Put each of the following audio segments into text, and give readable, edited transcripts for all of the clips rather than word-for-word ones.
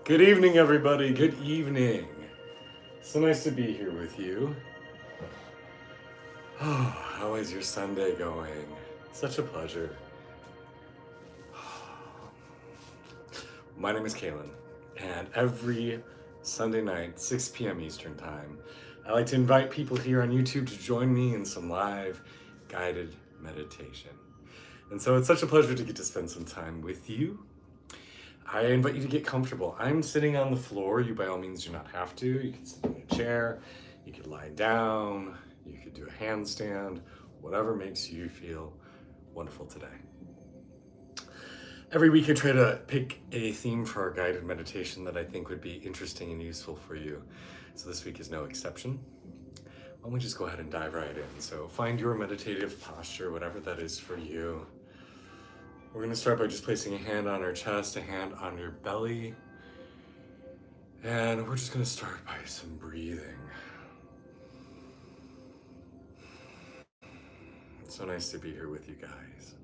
Good evening, everybody. Good evening. So nice to be here with you. Oh, how is your Sunday going? Such a pleasure. My name is Kaelan, and every Sunday night, 6 p.m. Eastern Time, I like to invite people here on YouTube to join me in some live guided meditation. And so it's such a pleasure to get to spend some time with you. I invite you to get comfortable. I'm sitting on the floor. You by all means do not have to. You can sit in a chair, you could lie down, you could do a handstand, whatever makes you feel wonderful today. Every week I try to pick a theme for our guided meditation that I think would be interesting and useful for you. So this week is no exception. Why don't we just go ahead and dive right in? So find your meditative posture, whatever that is for you. We're going to start by just placing a hand on our chest, a hand on your belly. And we're just going to start by some breathing. It's so nice to be here with you guys.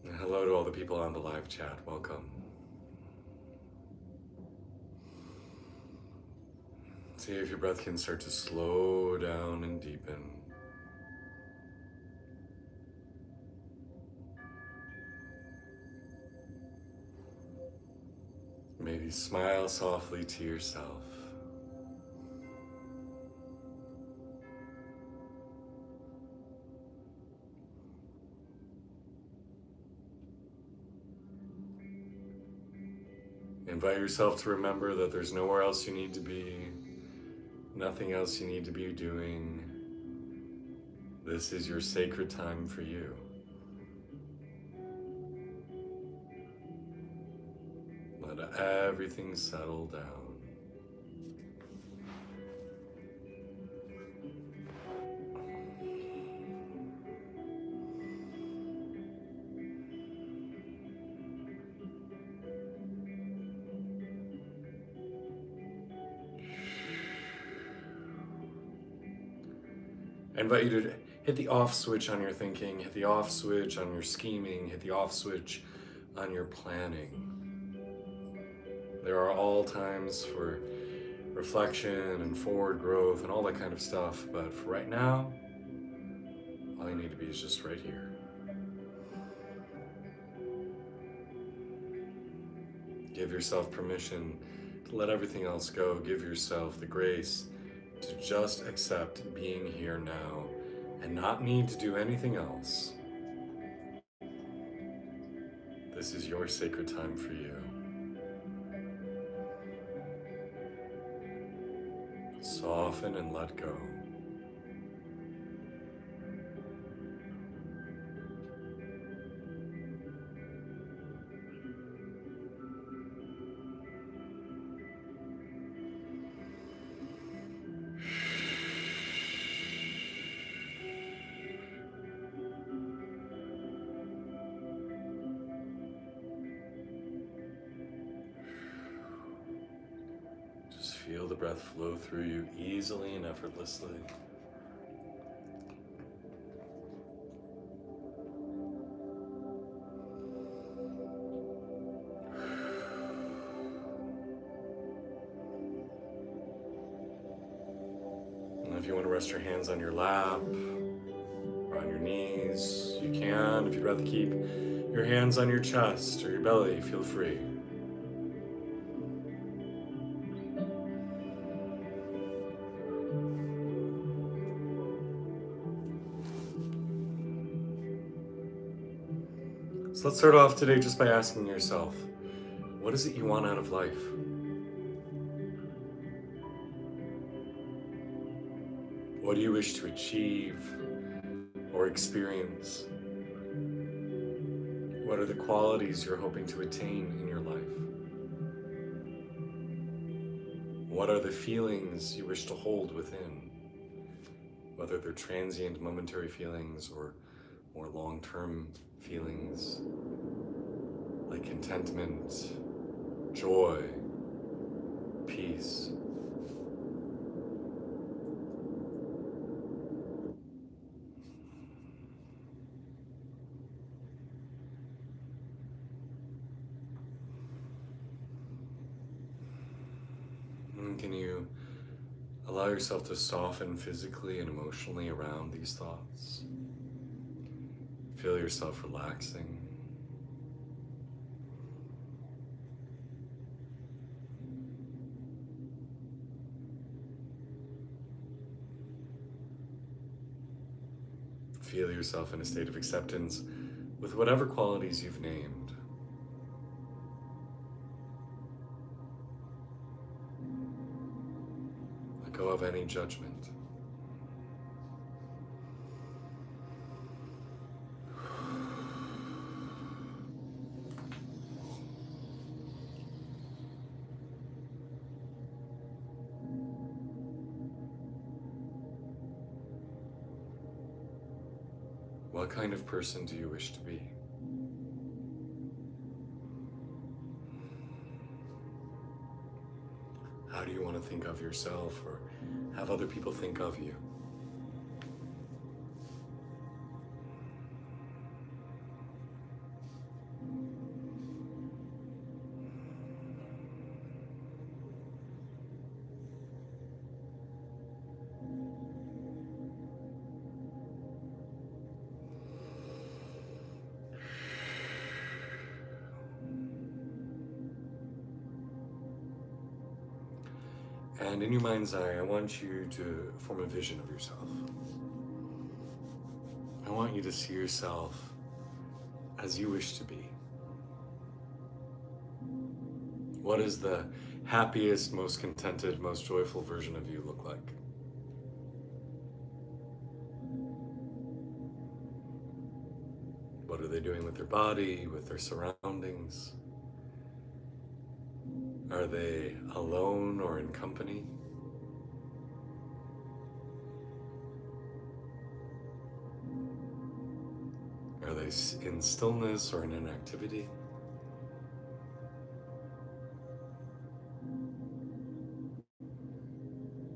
And hello to all the people on the live chat. Welcome. See if your breath can start to slow down and deepen. Maybe smile softly to yourself. Invite yourself to remember that there's nowhere else you need to be, nothing else you need to be doing. This is your sacred time for you. Let everything settle down. I invite you to hit the off switch on your thinking, hit the off switch on your scheming, hit the off switch on your planning. There are all times for reflection and forward growth and all that kind of stuff, but for right now, all you need to be is just right here. Give yourself permission to let everything else go. Give yourself the grace to just accept being here now and not need to do anything else. This is your sacred time for you. Soften and let go. Just feel the breath flow through you easily and effortlessly. And if you want to rest your hands on your lap or on your knees, you can. If you'd rather keep your hands on your chest or your belly, feel free. So let's start off today just by asking yourself, what is it you want out of life? What do you wish to achieve or experience? What are the qualities you're hoping to attain in your life? What are the feelings you wish to hold within? Whether they're transient, momentary feelings or more long-term feelings like contentment, joy, peace. can you allow yourself to soften physically and emotionally around these thoughts? Feel yourself relaxing. Feel yourself in a state of acceptance with whatever qualities you've named. Let go of any judgment. What kind of person do you wish to be? How do you want to think of yourself or have other people think of you? And in your mind's eye, I want you to form a vision of yourself. I want you to see yourself as you wish to be. What does the happiest, most contented, most joyful version of you look like? What are they doing with their body, with their surroundings? Are they alone or in company? Are they in stillness or in inactivity?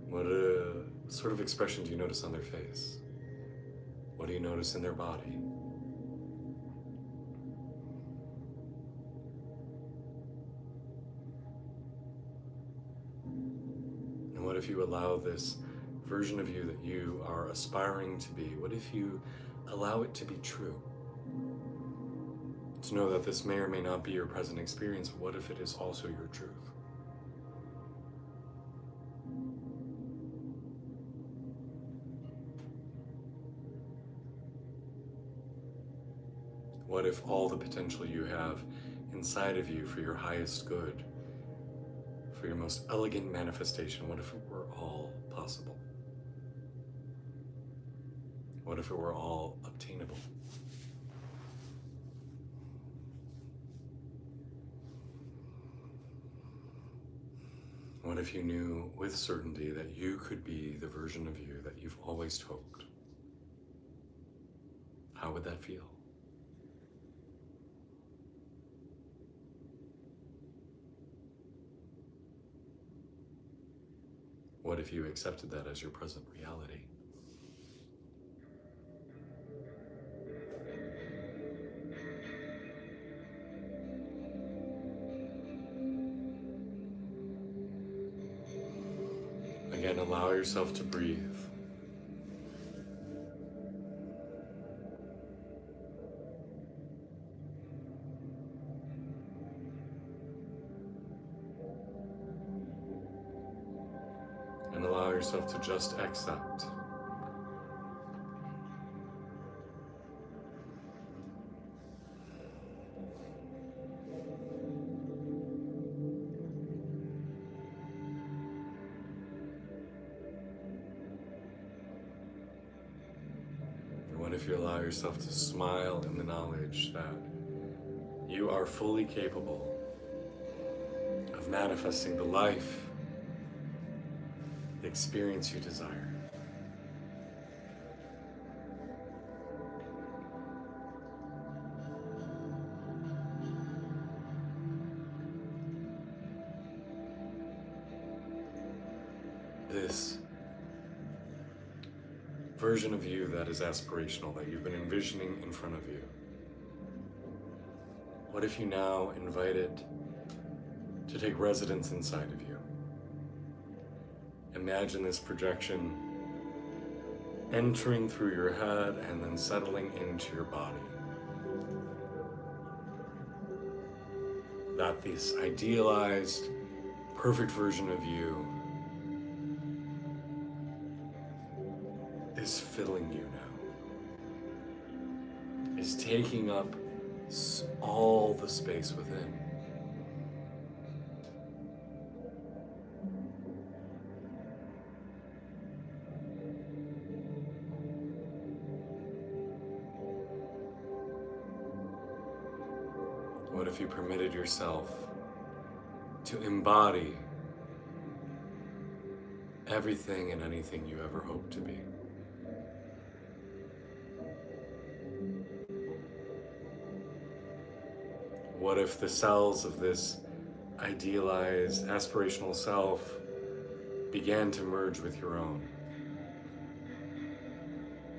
What sort of expression do you notice on their face? What do you notice in their body? What if you allow this version of you that you are aspiring to be, what if you allow it to be true? To know that this may or may not be your present experience, but what if it is also your truth? What if all the potential you have inside of you for your highest good, for your most elegant manifestation, what if it were all possible? What if it were all obtainable? What if you knew with certainty that you could be the version of you that you've always hoped? How would that feel? What if you accepted that as your present reality? Again, allow yourself to breathe. And allow yourself to just accept. What if you allow yourself to smile in the knowledge that you are fully capable of manifesting the life, the experience you desire? This version of you that is aspirational, that you've been envisioning in front of you. What if you now invite it to take residence inside of you? Imagine this projection entering through your head and then settling into your body. That this idealized, perfect version of you is filling you now, is taking up all the space within. What if you permitted yourself to embody everything and anything you ever hoped to be? What if the cells of this idealized, aspirational self began to merge with your own?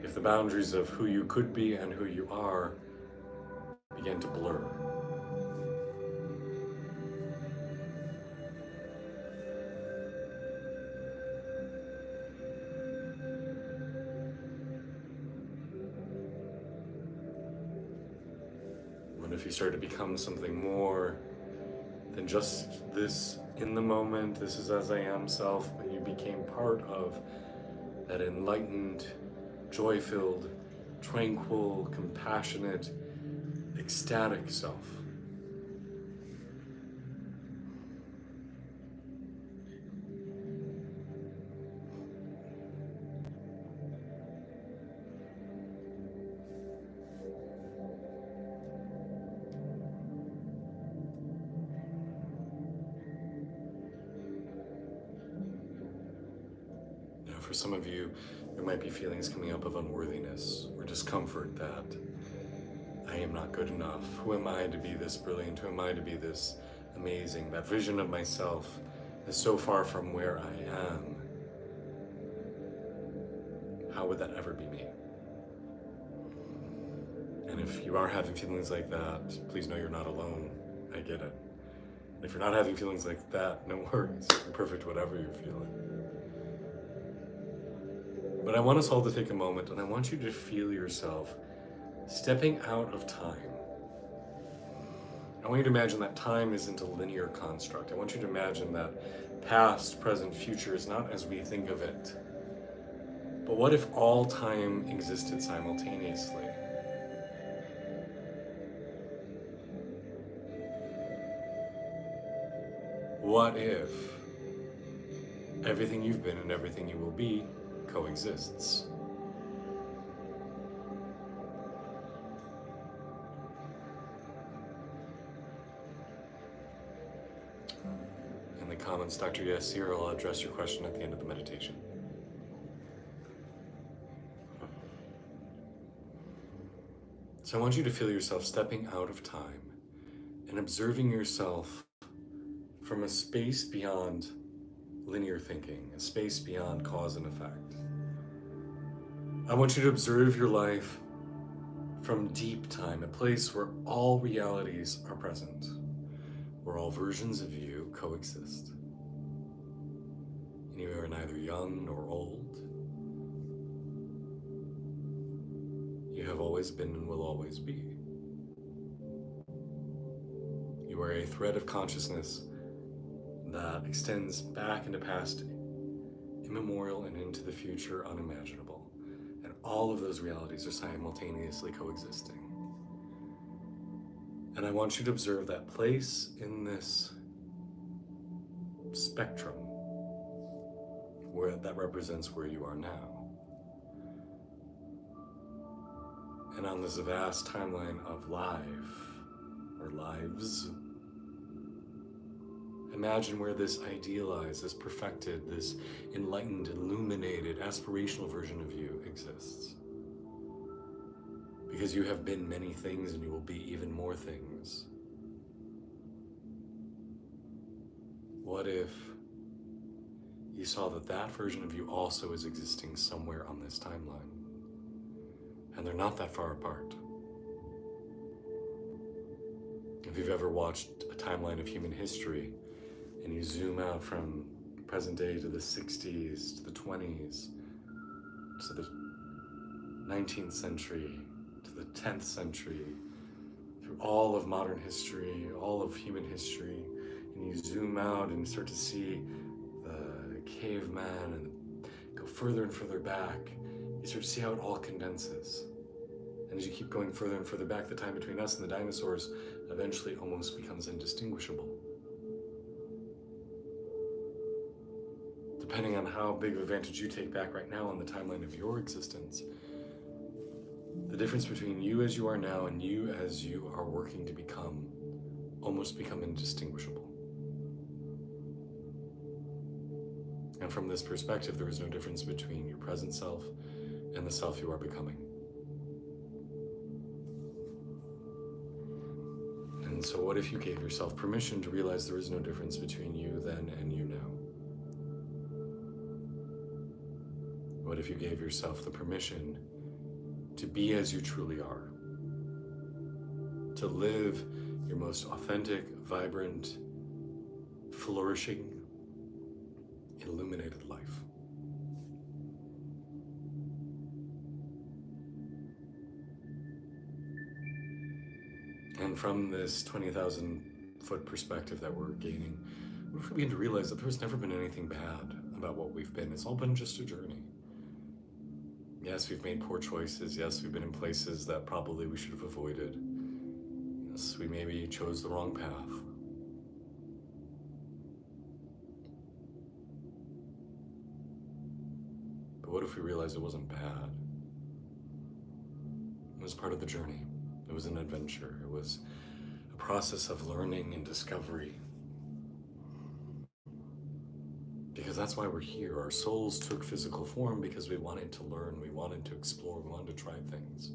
If the boundaries of who you could be and who you are began to blur? What if you start to become something more than just this in the moment, this is as I am self, but you became part of that enlightened, joy-filled, tranquil, compassionate, ecstatic self? Now, for some of you, there might be feelings coming up of unworthiness or discomfort that I am not good enough. Who am I to be this brilliant? Who am I to be this amazing? That vision of myself is so far from where I am. How would that ever be me? And if you are having feelings like that, please know you're not alone. I get it. And if you're not having feelings like that, no worries. You're perfect whatever you're feeling. But I want us all to take a moment, and I want you to feel yourself stepping out of time. I want you to imagine that time isn't a linear construct. I want you to imagine that past, present, future is not as we think of it. But what if all time existed simultaneously? What if everything you've been and everything you will be coexists? In the comments, Dr. Yes here, I'll address your question at the end of the meditation. So I want you to feel yourself stepping out of time and observing yourself from a space beyond linear thinking, a space beyond cause and effect. I want you to observe your life from deep time, a place where all realities are present, where all versions of you coexist. And you are neither young nor old. You have always been and will always be. You are a thread of consciousness that extends back into past immemorial and into the future unimaginable. And all of those realities are simultaneously coexisting. And I want you to observe that place in this spectrum where that represents where you are now. And on this vast timeline of life, or lives, imagine where this idealized, this perfected, this enlightened, illuminated, aspirational version of you exists. Because you have been many things and you will be even more things. What if you saw that that version of you also is existing somewhere on this timeline? And they're not that far apart. If you've ever watched a timeline of human history and you zoom out from present day to the 60s, to the 20s, to the 19th century, to the 10th century, through all of modern history, all of human history, and you zoom out and start to see the caveman and go further and further back, you start to see how it all condenses. And as you keep going further and further back, the time between us and the dinosaurs eventually almost becomes indistinguishable. Depending on how big of advantage you take back right now on the timeline of your existence, the difference between you as you are now and you as you are working to become almost become indistinguishable. And from this perspective, there is no difference between your present self and the self you are becoming. And so what if you gave yourself permission to realize there is no difference between you then and you now? What if you gave yourself the permission to be as you truly are? To live your most authentic, vibrant, flourishing, illuminated life. And from this 20,000 foot perspective that we're gaining, what if we begin to realize that there's never been anything bad about what we've been? It's all been just a journey. Yes, we've made poor choices. Yes, we've been in places that probably we should have avoided. Yes, we maybe chose the wrong path. But what if we realized it wasn't bad? It was part of the journey. It was an adventure. It was a process of learning and discovery. Because that's why we're here. Our souls took physical form because we wanted to learn, we wanted to explore, we wanted to try things.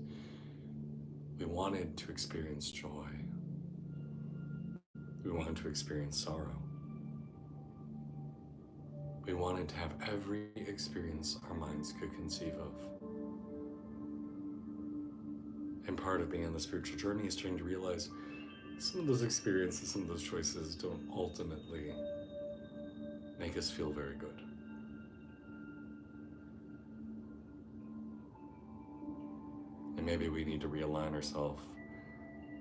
We wanted to experience joy. We wanted to experience sorrow. We wanted to have every experience our minds could conceive of. And part of being on the spiritual journey is trying to realize some of those experiences, some of those choices don't ultimately make us feel very good. And maybe we need to realign ourselves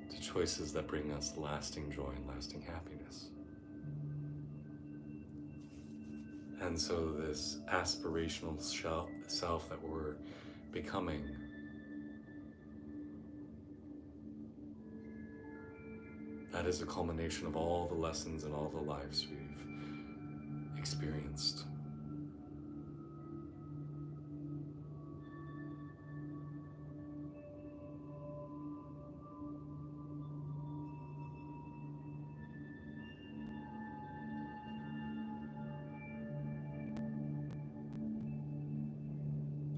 to choices that bring us lasting joy and lasting happiness. And so this aspirational self that we're becoming, that is a culmination of all the lessons and all the lives we've experienced.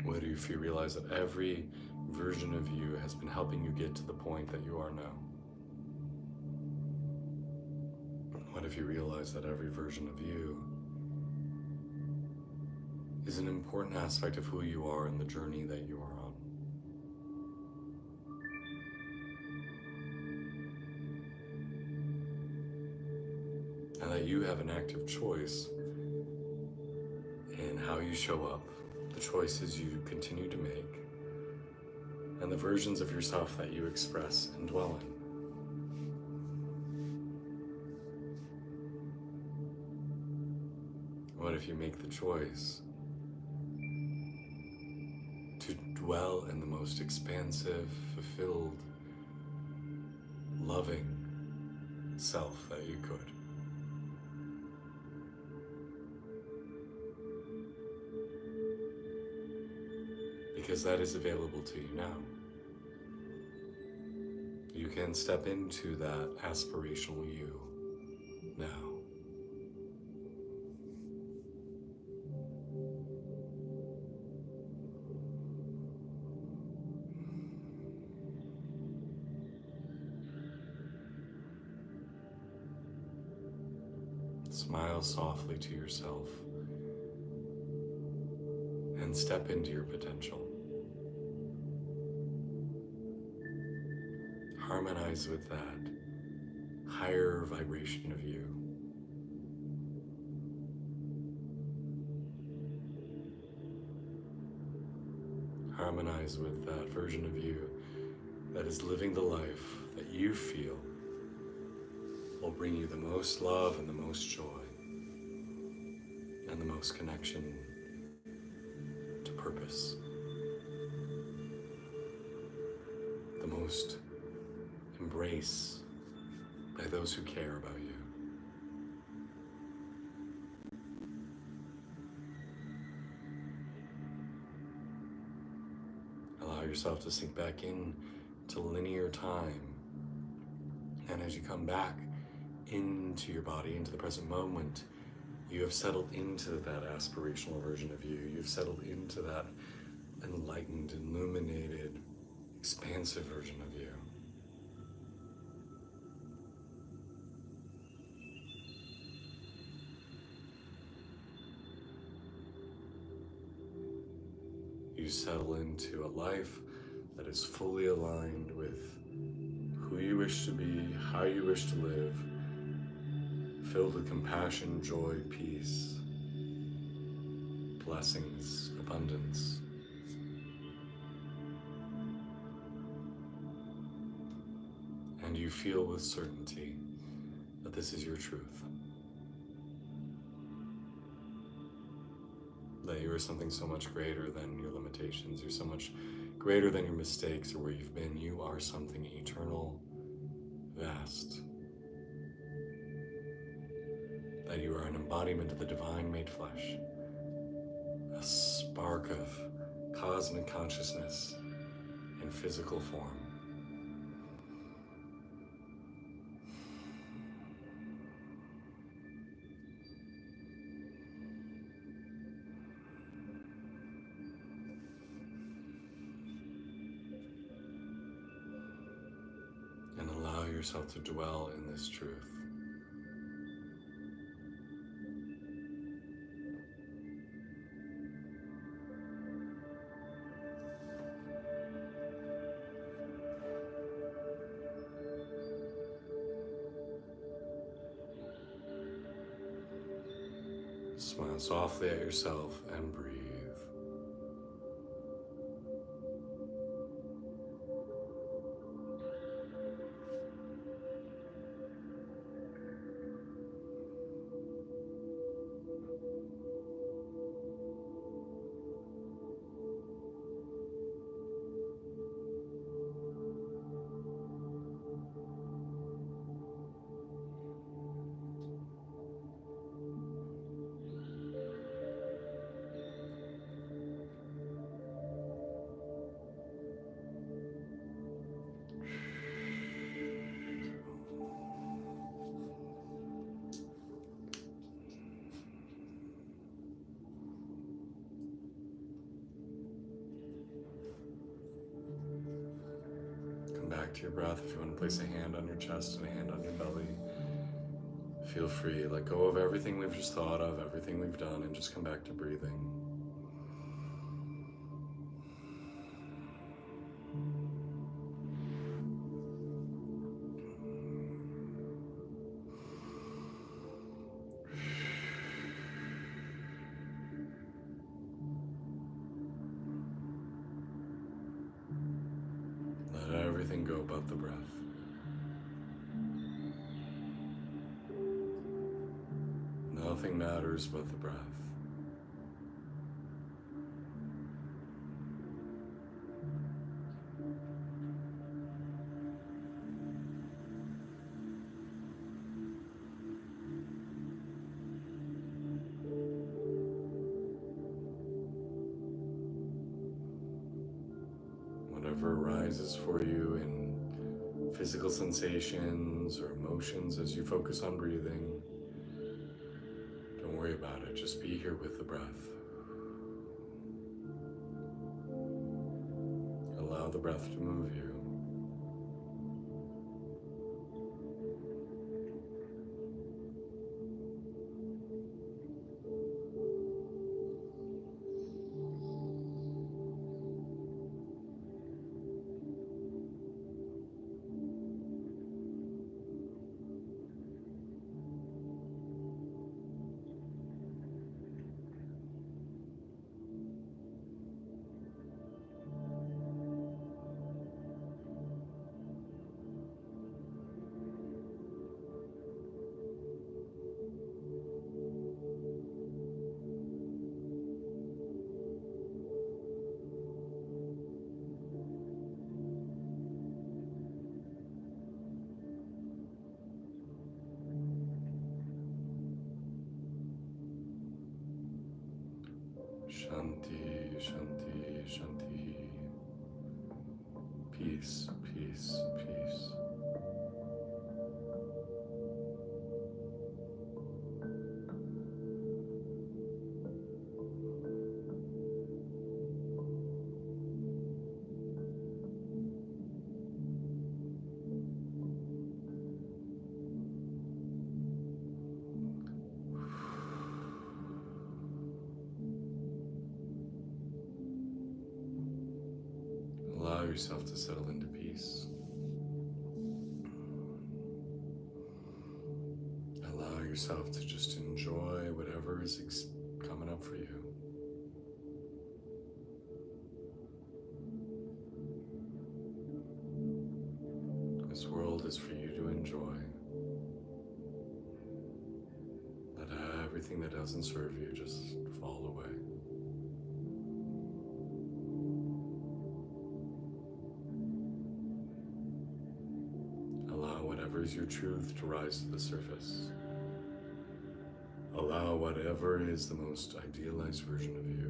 What if you realize that every version of you has been helping you get to the point that you are now? What if you realize that every version of you is an important aspect of who you are and the journey that you are on? And that you have an active choice in how you show up, the choices you continue to make, and the versions of yourself that you express and dwell in. What if you make the choice to dwell in the most expansive, fulfilled, loving self that you could? Because that is available to you now. You can step into that aspirational you now. Smile softly to yourself and step into your potential. Harmonize with that higher vibration of you. harmonize with that version of you that is living the life that you feel will bring you the most love and the most joy and the most connection to purpose, the most embrace by those who care about you. Allow yourself to sink back in to linear time. And as you come back into your body, into the present moment, you have settled into that aspirational version of you. You've settled into that enlightened, illuminated, expansive version of you. You settle into a life that is fully aligned with who you wish to be, how you wish to live, filled with compassion, joy, peace, blessings, abundance. And you feel with certainty that this is your truth. That you are something so much greater than your limitations. You're so much greater than your mistakes or where you've been. You are something eternal, vast. That you are an embodiment of the divine made flesh. A spark of cosmic consciousness in physical form. And allow yourself to dwell in this truth. Smile softly at yourself and breathe. Back to your breath. If you want to place a hand on your chest and a hand on your belly, feel free. Let go of everything we've just thought of, everything we've done, and just come back to breathing. Let everything go but the breath. Nothing matters but the breath. Whatever arises for you in physical sensations or emotions as you focus on breathing, don't worry about it. Just be here with the breath. Allow the breath to move you. Shanti, Shanti, Shanti. Peace, peace, peace. Allow yourself to settle into peace. Allow yourself to just enjoy whatever is coming up for you. This world is for you to enjoy. Let everything that doesn't serve you just fall away. Allow whatever is your truth to rise to the surface. Allow whatever is the most idealized version of you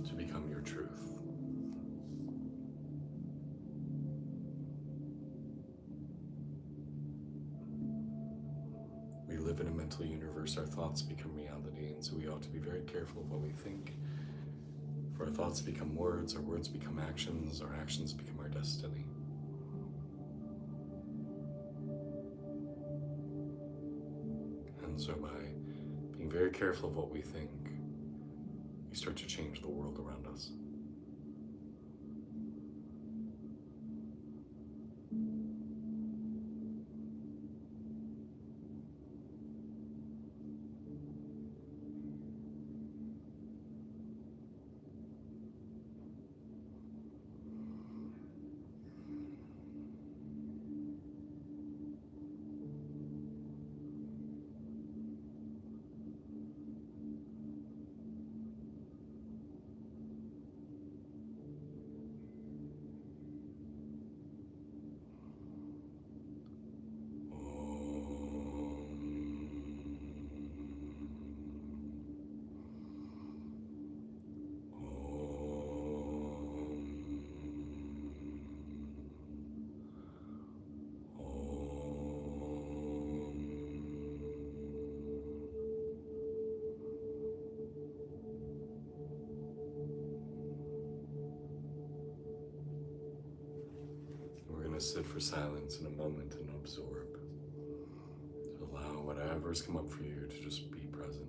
to become your truth. We live in a mental universe. Our thoughts become reality, and so we ought to be very careful of what we think. For our thoughts become words, our words become actions, our actions become our destiny. And so by being very careful of what we think, we start to change the world around us. We're going to sit for silence in a moment and absorb. To allow whatever's come up for you to just be present.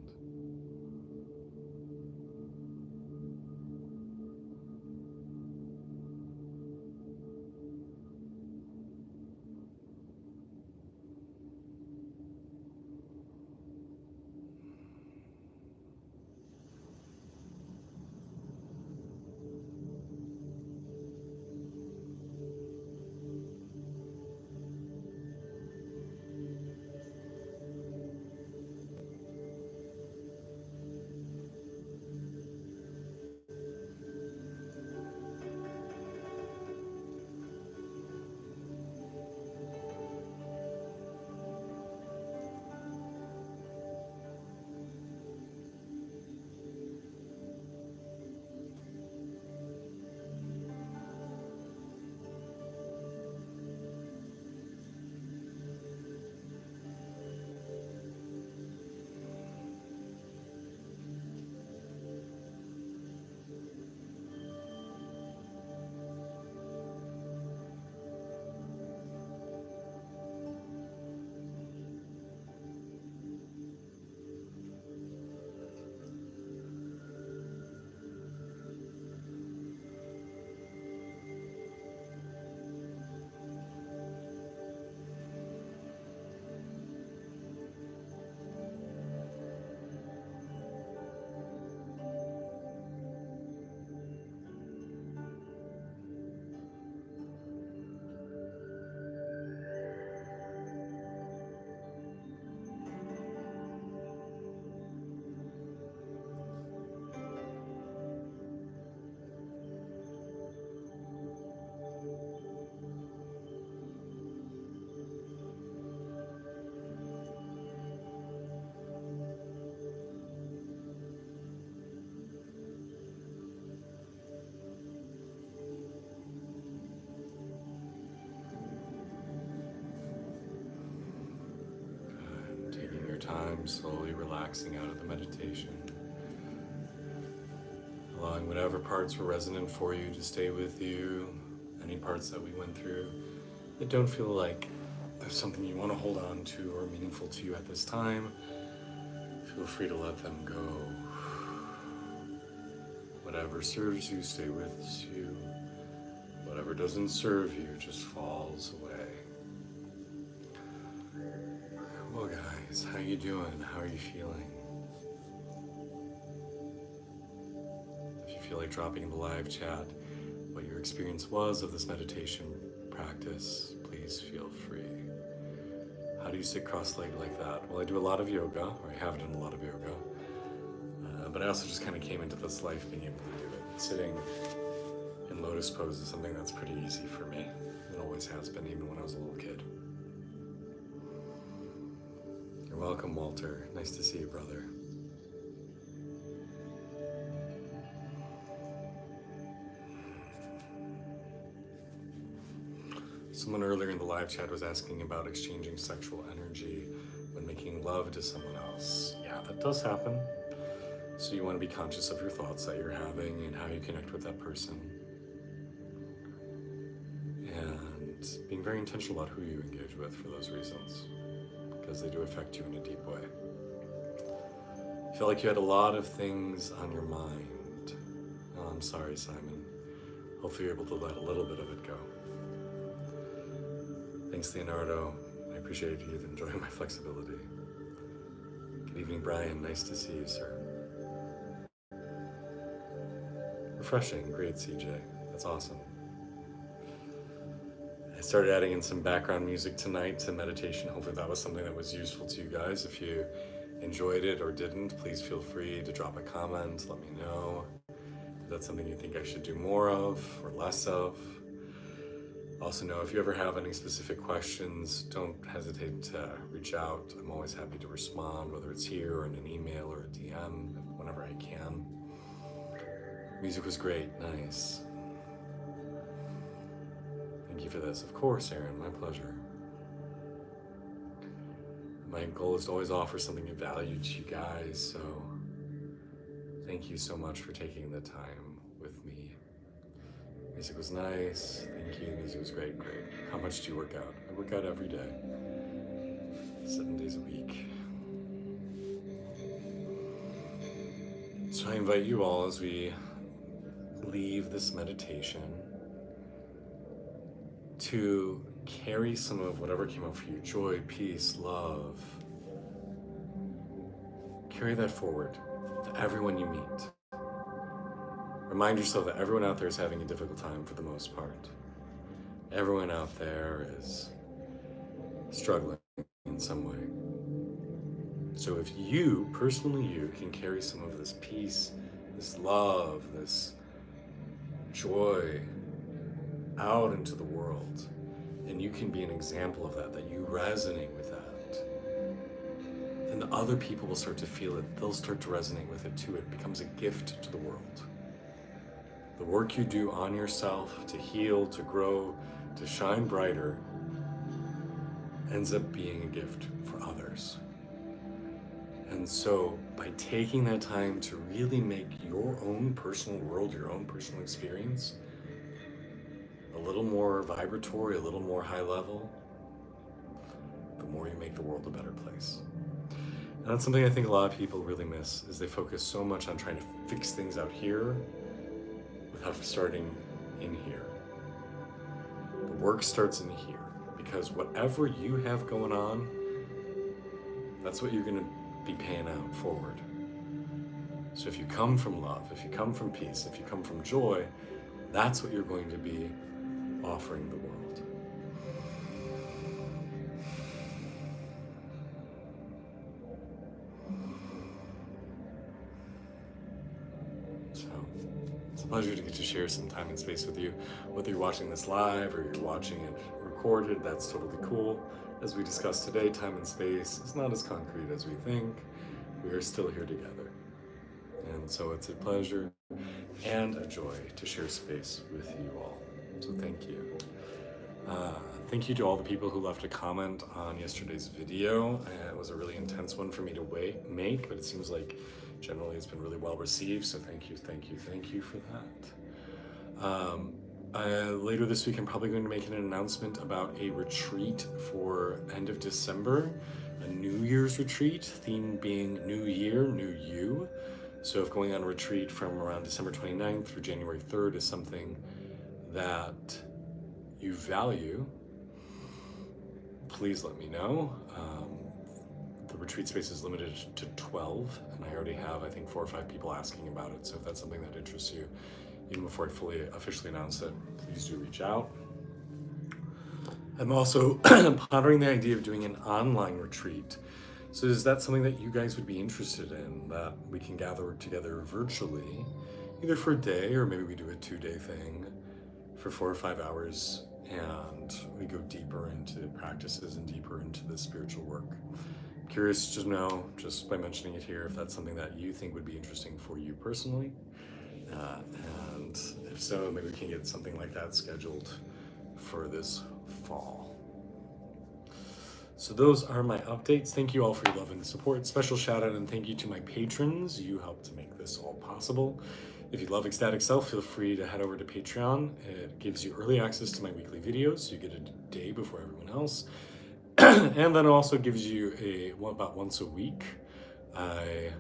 time, slowly relaxing out of the meditation. Allowing whatever parts were resonant for you to stay with you. Any parts that we went through that don't feel like there's something you want to hold on to or meaningful to you at this time, feel free to let them go. Whatever serves you, stay with you. Whatever doesn't serve you just falls away. Well, guys, how you doing? How are you feeling? If you feel like dropping in the live chat what your experience was of this meditation practice, please feel free. How do you sit cross-legged like that? Well, I do a lot of yoga, or I have done a lot of yoga, but I also just kind of came into this life being able to do it. Sitting in lotus pose is something that's pretty easy for me. It always has been, even when I was a little kid. You're welcome, Walter. Nice to see you, brother. Someone earlier in the live chat was asking about exchanging sexual energy when making love to someone else. Yeah, that does happen. So you want to be conscious of your thoughts that you're having and how you connect with that person. And being very intentional about who you engage with for those reasons, because they do affect you in a deep way. I feel like you had a lot of things on your mind. Oh, I'm sorry, Simon. Hopefully you're able to let a little bit of it go. Thanks, Leonardo. I appreciate you enjoying my flexibility. Good evening, Brian. Nice to see you, sir. Refreshing. Great, CJ. That's awesome. I started adding in some background music tonight to meditation. Hopefully that was something that was useful to you guys. If you enjoyed it or didn't, please feel free to drop a comment. Let me know if that's something you think I should do more of or less of. Also know if you ever have any specific questions, don't hesitate to reach out. I'm always happy to respond, whether it's here or in an email or a DM, whenever I can. Music was great, nice. Thank you for this. Of course, Aaron, my pleasure. My goal is to always offer something of value to you guys, so thank you so much for taking the time with me. Music was nice, thank you. Music was great. How much do you work out? I work out every day, 7 days a week. So I invite you all, as we leave this meditation, to carry some of whatever came up for you, joy, peace, love. Carry that forward to everyone you meet. Remind yourself that everyone out there is having a difficult time for the most part. Everyone out there is struggling in some way. So if you, personally you, can carry some of this peace, this love, this joy out into the world, and you can be an example of that you resonate with that, then the other people will start to feel it. They'll start to resonate with it too. It becomes a gift to the world. The work you do on yourself to heal, to grow, to shine brighter ends up being a gift for others. And so by taking that time to really make your own personal world, your own personal experience, a little more vibratory, a little more high level, the more you make the world a better place. And that's something I think a lot of people really miss, is they focus so much on trying to fix things out here without starting in here. The work starts in here, because whatever you have going on, that's what you're going to be paying out forward. So if you come from love, if you come from peace, if you come from joy, that's what you're going to be offering the world. So it's a pleasure to get to share some time and space with you. Whether you're watching this live or you're watching it recorded, that's totally cool. As we discussed today, time and space is not as concrete as we think. We are still here together. And so it's a pleasure and a joy to share space with you all. So thank you. Uh, Thank you to all the people who left a comment on yesterday's video. It was a really intense one for me to make, but it seems like generally it's been really well received. So thank you for that. Later this week, I'm probably going to make an announcement about a retreat for end of December, a New Year's retreat, theme being New Year, New You. So if going on a retreat from around December 29th through January 3rd is something that you value, please let me know. The retreat space is limited to 12, and I already have, I think, 4 or 5 people asking about it. So if that's something that interests you, even before I fully officially announce it, please do reach out. I'm also pondering the idea of doing an online retreat. So is that something that you guys would be interested in, that we can gather together virtually, either for a day or maybe we do a 2-day thing for 4 or 5 hours, and we go deeper into practices and deeper into the spiritual work. Curious to know, just by mentioning it here, if that's something that you think would be interesting for you personally. And if so, maybe we can get something like that scheduled for this fall. So those are my updates. Thank you all for your love and support. Special shout out and thank you to my patrons. You helped to make this all possible. If you love Ecstatic Self, feel free to head over to Patreon. It gives you early access to my weekly videos, so you get a day before everyone else. And then it also gives you about once a week, I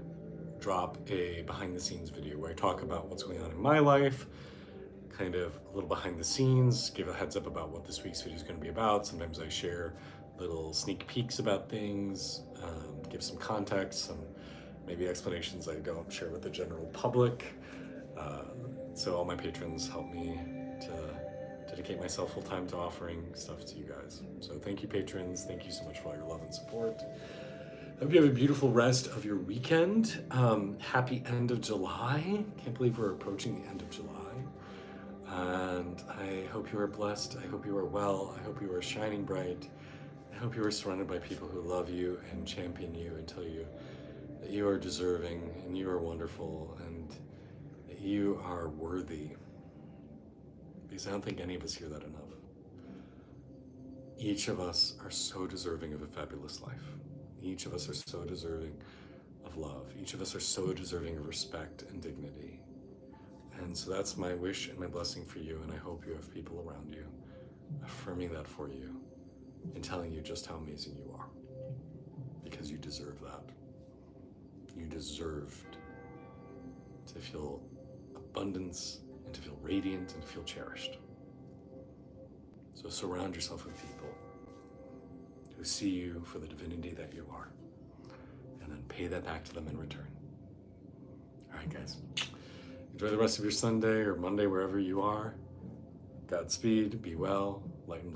drop a behind the scenes video where I talk about what's going on in my life, kind of a little behind the scenes, give a heads up about what this week's video is going to be about. Sometimes I share little sneak peeks about things, give some context, some maybe explanations I don't share with the general public. So all my patrons help me to dedicate myself full time to offering stuff to you guys. So thank you, patrons. Thank you so much for all your love and support. I hope you have a beautiful rest of your weekend. Happy end of July. Can't believe we're approaching the end of July. And I hope you are blessed. I hope you are well. I hope you are shining bright. I hope you are surrounded by people who love you and champion you and tell you that you are deserving and you are wonderful and that you are worthy. Because I don't think any of us hear that enough. Each of us are so deserving of a fabulous life. Each of us are so deserving of love. Each of us are so deserving of respect and dignity. And so that's my wish and my blessing for you, and I hope you have people around you affirming that for you and telling you just how amazing you are. Because you deserve that. You deserved to feel abundance and to feel radiant and to feel cherished. So surround yourself with people who see you for the divinity that you are, and then pay that back to them in return. All right, guys. Enjoy the rest of your Sunday or Monday, wherever you are. Godspeed, be well, light and blessed.